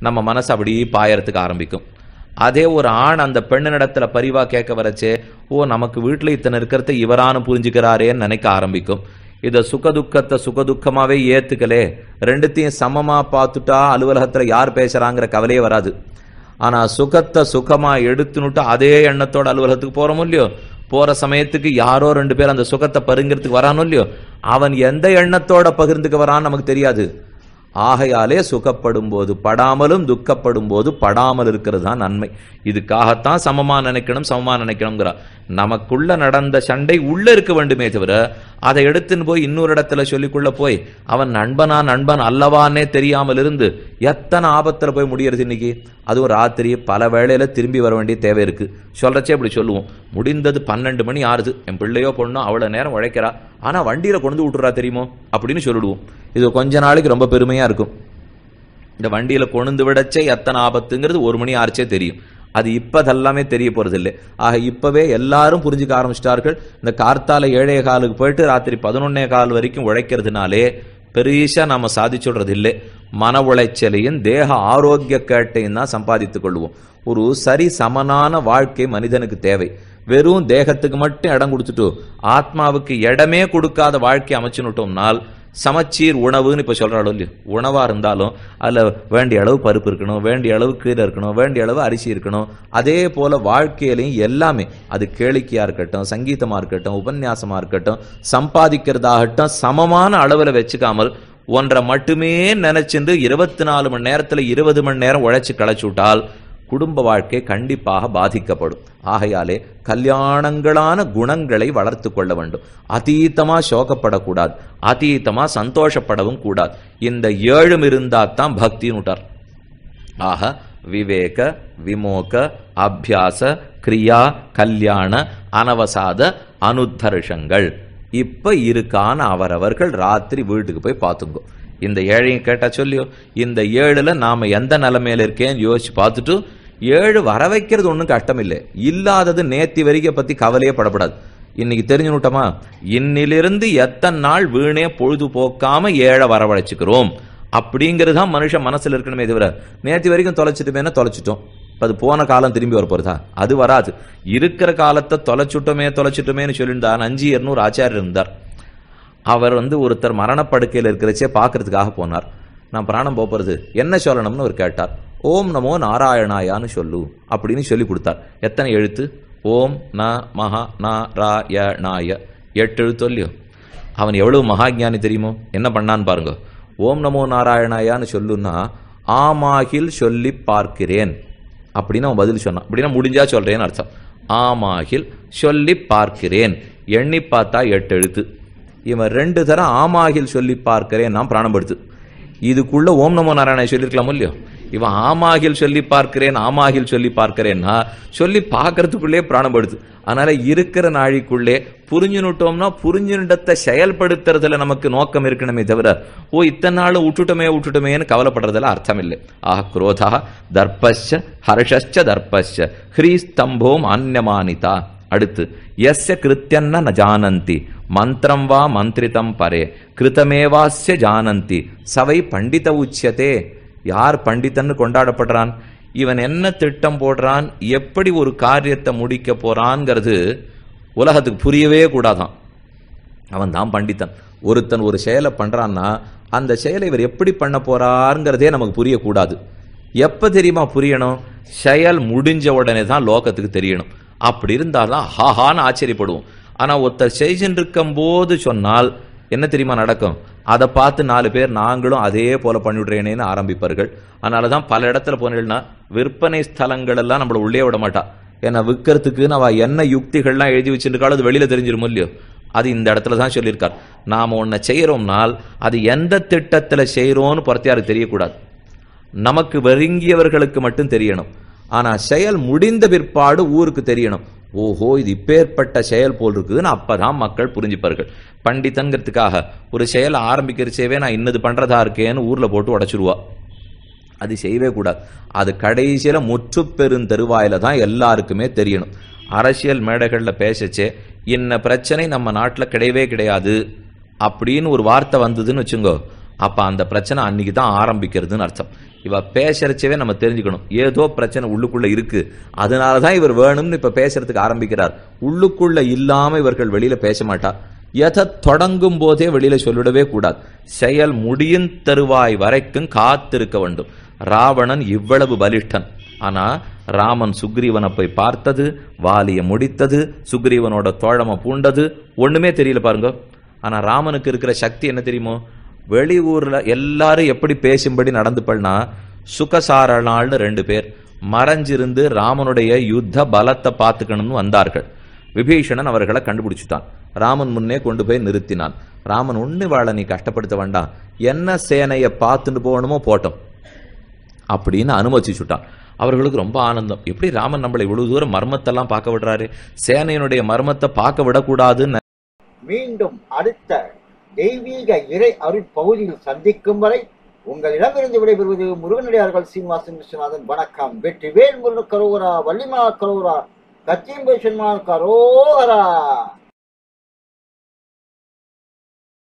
நம்ம மனசு அப்படியே பாயறதுக்கு ஆரம்பிக்கும். அதே ஒரு ஆண் அந்த பெண்ணிடத்துல பரிவா கேட்க வரச்சே, ஓ நமக்கு வீட்டுல இத்தனை இருக்கிறத இவரானு புரிஞ்சுக்கிறாரேன்னு நினைக்க ஆரம்பிக்கும். இத சுகதுக்கத்தை சுகதுக்கமாவே ஏத்துக்கலே, ரெண்டுத்தையும் சமமா பார்த்துட்டா அலுவலகத்துல யார் பேசுறாங்கிற கவலையே வராது. ஆனா சுகத்தை சுகமா எடுத்துனுட்டு அதே எண்ணத்தோட அலுவலகத்துக்கு போறோமோ இல்லையோ, போற சமயத்துக்கு யாரோ 2 பேர் அந்த சுகத்தை பருங்கிறதுக்கு வரானோ இல்லையோ, அவன் எந்த எண்ணத்தோட பகிர்ந்துக்கு வரான்னு நமக்கு தெரியாது. ஆகையாலே சுகப்படும் போது படாமலும் துக்கப்படும் போது படாமல் இருக்கிறது தான் நன்மை. இதுக்காகத்தான் சமமா நினைக்கணுங்கிறா. நமக்குள்ள நடந்த சண்டை உள்ள இருக்க வேண்டுமே தவிர அதை எடுத்துன்னு போய் இன்னொரு இடத்துல சொல்லிக்குள்ள போய் அவன் நண்பன் அல்லவானே தெரியாமல் இருந்து எத்தனை ஆபத்துல போய் முடியறது இன்னைக்கு. அதுவும் ராத்திரி பல வேளையில திரும்பி வர வேண்டிய தேவை இருக்கு. சொல்றச்சே இப்படி சொல்லுவோம், முடிந்தது 12 மணி ஆறுது, என் பிள்ளையோ பொண்ணோ அவ்வளவு நேரம் உழைக்கிறா, ஆனா வண்டியில கொண்டு விட்டுறா தெரியுமோ அப்படின்னு சொல்லிடுவோம். இது கொஞ்ச நாளைக்கு ரொம்ப பெருமையா இருக்கும். இந்த வண்டியில கொண்டு விடச்சே எத்தனை ஆபத்துங்கிறது 1 மணி ஆறுச்சே தெரியும். அது இப்பதெல்லாமே தெரிய போறது இல்லை. ஆக இப்பவே எல்லாரும் புரிஞ்சுக்க ஆரம்பிச்சிட்டார்கள். இந்த கார்த்தால 7:15 போயிட்டு ராத்திரி 11:15 வரைக்கும் உழைக்கிறதுனாலே பெருசா நாம சாதிச்சுடுறது இல்லை. மன உளைச்சலையும் தேக ஆரோக்கிய கேட்டையும் தான் சம்பாதித்துக் கொள்வோம். ஒரு சரி சமனான வாழ்க்கை மனிதனுக்கு தேவை. வெறும் தேகத்துக்கு மட்டும் இடம் கொடுத்துட்டு ஆத்மாவுக்கு இடமே கொடுக்காத வாழ்க்கை அமைச்சுட்டோம்னால், சமச்சீர் உணவுன்னு இப்ப சொல்றாளோ இல்லையோ, உணவா இருந்தாலும் அதுல வேண்டிய அளவு பருப்பு இருக்கணும், வேண்டிய அளவு கீரை இருக்கணும், வேண்டிய அளவு அரிசி இருக்கணும். அதே போல வாழ்க்கையிலையும் எல்லாமே, அது கேளிக்கையா இருக்கட்டும், சங்கீதமா இருக்கட்டும், உபன்யாசமா இருக்கட்டும், சம்பாதிக்கிறதாகட்டும், சமமான அளவுல வச்சுக்காமல் ஒன்றை மட்டுமே நினைச்சிருந்து 24 மணி நேரத்துல 20 மணி நேரம் உழைச்சு களைச்சுட்டால் குடும்ப வாழ்க்கை கண்டிப்பாக பாதிக்கப்படும். ஆகையாலே கல்யாணங்களான குணங்களை வளர்த்து கொள்ள வேண்டும். அதீதமா சோகப்படக்கூடாது, அதீதமா சந்தோஷப்படவும் கூடாது. இந்த 7 இருந்தாத்தான் பக்தின்னு விட்டார். ஆக விவேக, விமோக, அபியாச, கிரியா, கல்யாண, அனவசாத, அனுத்தர்ஷங்கள் இப்ப இருக்கான அவரவர்கள் ராத்திரி வீட்டுக்கு போய் பார்த்துங்கோ. இந்த 7 கேட்டா சொல்லியோ, இந்த 7ல நாம எந்த நிலைமையில இருக்கேன்னு யோசிச்சு பார்த்துட்டு 7 வர வைக்கிறது ஒன்றும் கஷ்டம் இல்லை. இல்லாதது நேத்தி வரைக்கும் பத்தி கவலையே படப்படாது. இன்னைக்கு தெரிஞ்சுட்டோமா, இன்னிலிருந்து எத்தனை நாள் வீணே பொழுது போக்காம 7 வரவழைச்சுக்கிறோம் அப்படிங்கிறதுதான் மனுஷன் மனசுல இருக்கணுமே தவிர நேத்தி வரைக்கும் தொலைச்சிட்டுமேனா தொலைச்சிட்டோம், அது போன காலம் திரும்பி வர போறதா? அது வராது. இருக்கிற காலத்தை தொலைச்சிட்டோமேன்னு சொல்லியிருந்தார். 500 ஆச்சாரியர் இருந்தார். அவர் ஒருத்தர் மரணப்படுக்கையில் இருக்கிறச்சே பார்க்கறதுக்காக போனார். நான் பிராணம் போறது என்ன சொல்லணும்னு அவர் கேட்டார். ஓம் நமோ நாராயணாயான்னு சொல்லு அப்படின்னு சொல்லி கொடுத்தார். எத்தனை எழுத்து? ஓம் ந மகா நாராயணாய 8 எழுத்து இல்லையோ. அவன் எவ்வளவு மகாஜானி தெரியுமோ? என்ன பண்ணான்னு பாருங்க. ஓம் நமோ நாராயணாயான்னு சொல்லுன்னா ஆமாகில் சொல்லி பார்க்கிறேன் அப்படின்னு அவன் பதில் சொன்னான். அப்படின்னா முடிஞ்சா சொல்றேன்னு அர்த்தம். ஆமாகில் சொல்லி பார்க்கிறேன், எண்ணி பார்த்தா 8 எழுத்து. இவன் 2 தரம் ஆமாகில் சொல்லி பார்க்கிறேன் நான் பிராணப்படுத்து. இதுக்குள்ள ஓம் நமோ நாராயண சொல்லிருக்கலாமோ இல்லையோ. இவன் ஆமாகில் சொல்லி பார்க்கிறேன்னா சொல்லி பார்க்கறதுக்குள்ளே பிராணப்படுத்து. அதனால இருக்கிற நாழிக்குள்ளே புரிஞ்சுனுட்டோம்னா புரிஞ்சுனிடத்தை செயல்படுத்துறதுல நமக்கு நோக்கம் இருக்கணுமே தவிர ஓ இத்தனை நாள் விட்டுட்டோமேன்னு கவலைப்படுறதுல அர்த்தம் இல்லை. ஆஹ் குரோதா தர்ப்பஸ்ச ஹர்ஷஸ்ச தர்ப்பஸ்ச ஹ்ரீஸ்தம்போம் அன்யமானிதா. அடுத்து யஸ்ய கிருத்யன்ன ந ஜானந்தி மந்திரம் வா மந்திரிதம் பரே கிருதமேவாஸ்ய ஜானந்தி சவை பண்டித உச்சியதே. யார் பண்டிதன்னு கொண்டாடப்படுறான்? இவன் என்ன திட்டம் போடுறான், எப்படி ஒரு காரியத்தை முடிக்க போறான்ங்கிறது உலகத்துக்கு புரியவே கூடாதான். அவன் தான் பண்டிதன். ஒருத்தன் ஒரு செயலை பண்றான்னா அந்த செயலை இவர் எப்படி பண்ண போறாருங்கிறதே நமக்கு புரியக்கூடாது. எப்ப தெரியுமா புரியணும்? செயல் முடிஞ்ச உடனே தான் லோகத்துக்கு தெரியணும். அப்படி இருந்தால்தான் ஹாஹான்னு ஆச்சரியப்படுவோம். ஆனா ஒருத்தர் செஞ்சுட்டு இருக்கும் போது சொன்னால் என்ன தெரியுமா நடக்கும்? அதை பார்த்து 4 பேர் நாங்களும் அதே போல பண்ணிவிடுறேனேன்னு ஆரம்பிப்பார்கள். அதனாலதான் பல இடத்துல போனீங்கன்னா விற்பனை ஸ்தலங்கள் எல்லாம் நம்மள உள்ளே விட மாட்டா. ஏன்னா விற்கிறதுக்கு நம்ம என்ன யுக்திகள்லாம் எழுதி வச்சிருக்காலும் அது வெளியில தெரிஞ்சிடும் இல்லையோ. அது இந்த இடத்துல தான் சொல்லியிருக்கார். நாம ஒன்ன செய்யறோம்னால் அது எந்த திட்டத்துல செய்யறோம்னு பொறுத்தியாருக்கு தெரியக்கூடாது. நமக்கு வெறுங்கியவர்களுக்கு மட்டும் தெரியணும். ஆனா செயல் முடிந்த பிற்பாடு ஊருக்கு தெரியணும். ஓஹோ இது இப்பேற்பட்ட செயல் போல் இருக்குதுன்னு அப்பதான் மக்கள் புரிஞ்சுப்பார்கள். பண்டிதங்கிறதுக்காக ஒரு செயலை ஆரம்பிக்கிறச்சேவே நான் இன்னது பண்றதா இருக்கேன்னு ஊர்ல போட்டு உடைச்சிருவா. அது செய்யவே கூடாது. அது கடைசியில முற்று பெருந்தருவாயில தான் எல்லாருக்குமே தெரியணும். அரசியல் மேடைகள்ல பேசச்சே இன்ன பிரச்சனை நம்ம நாட்டுல கிடையவே கிடையாது அப்படின்னு ஒரு வார்த்தை வந்ததுன்னு வச்சுங்கோ, அப்ப அந்த பிரச்சனை அன்னைக்கு தான் ஆரம்பிக்கிறதுன்னு அர்த்தம். இவ பேசுறச்சவே நம்ம தெரிஞ்சுக்கணும், ஏதோ பிரச்சனை உள்ளுக்குள்ள இருக்கு, அதனாலதான் இவர் வேணும்னு இப்ப பேசுறதுக்கு ஆரம்பிக்கிறார். உள்ளுக்குள்ள இல்லாம இவர்கள் வெளியில பேச மாட்டா. எதை தொடங்கும் போதே வெளியில சொல்லிடவே கூடாது. செயல் முடியும் தருவாய் வரைக்கும் காத்திருக்க வேண்டும். ராவணன் இவ்வளவு பலிஷ்டன், ஆனா ராமன் சுக்ரீவனை போய் பார்த்தது, வாலிய முடித்தது, சுக்ரீவனோட தோழமை பூண்டது ஒண்ணுமே தெரியல பாருங்க. ஆனா ராமனுக்கு இருக்கிற சக்தி என்ன தெரியுமோ? வெளியூர்ல எல்லாரும் எப்படி பேசும்படி நடந்துப்பல்னா, சுகசாரணாள்னு 2 பேர் மறைஞ்சிருந்து ராமனுடைய யுத்த பலத்தை பார்த்துக்கணும்னு வந்தார்கள். விபீஷணன் அவர்களை கண்டுபிடிச்சுட்டான். ராமன் முன்னே கொண்டு போய் நிறுத்தினான். ராமன் ஒண்ணு வாழ நீ கஷ்டப்படுத்த வேண்டாம், என்ன சேனையை பார்த்துட்டு போகணுமோ போட்டோம் அப்படின்னு அனுமதிச்சுட்டான். அவர்களுக்கு ரொம்ப ஆனந்தம். எப்படி ராமன் நம்மளை இவ்வளவு தூரம் மர்மத்தெல்லாம் பார்க்க விடுறாரு, சேனையினுடைய மர்மத்தை பார்க்க விடக்கூடாதுன்னு. மீண்டும் அடுத்த தெய்வீக இறை அருட்பகுதியில் சந்திக்கும் வரை உங்களிடமிருந்து விடைபெறுவது முருகனடியார்கள் சீனிவாசன் விஸ்வநாதன். வணக்கம். வெற்றிவேல் முருகன் கரோகரா, வள்ளிமா கரோகரா, கச்சிம்பேஷன்மான் கரோகரா.